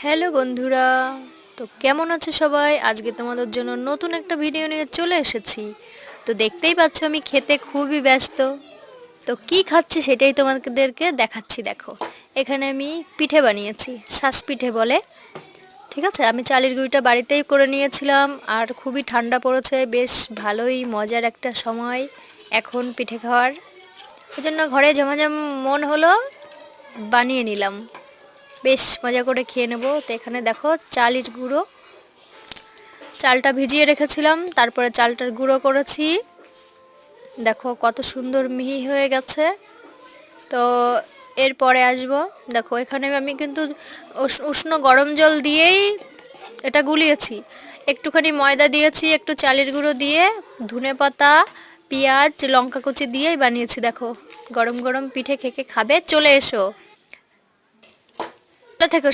Hello বন্ধুরা, তো কেমন আছো সবাই? আজকে তোমাদের জন্য নতুন একটা ভিডিও নিয়ে চলে এসেছি। তো দেখতেই পাচ্ছ আমি খেতে খুবই ব্যস্ত। তো কি খাচ্ছি সেটাই তোমাদেরকে দেখাচ্ছি। দেখো, এখানে আমি পিঠে বানিয়েছি, শাঁস পিঠে বলে। ঠিক আছে, আমি চালের গুঁড়িটা বাড়িতেই করে নিয়েছিলাম, আর খুবই ঠান্ডা পড়েছে, বেশ ভালোই মজার একটা সময় এখন পিঠে খাওয়ার। ওই জন্য ঘরে জমাজম মন হলো, বানিয়ে নিলাম, বেশ মজা করে খেয়ে নেব। তো এখানে দেখো চালের গুঁড়ো, চালটা ভিজিয়ে রেখেছিলাম, তারপরে চালটার গুঁড়ো করেছি। দেখো কত সুন্দর মিহি হয়ে গেছে। তো এরপরে আসবো, দেখো এখানে আমি কিন্তু উষ্ণ গরম জল দিয়েই এটা গুলিয়েছি। একটুখানি ময়দা দিয়েছি, একটু চালের গুঁড়ো দিয়ে, ধনেপাতা, পেঁয়াজ, লঙ্কা কুচি দিয়েই বানিয়েছি। দেখো গরম গরম পিঠে খেকে খাবে, চলে এসো থেকে।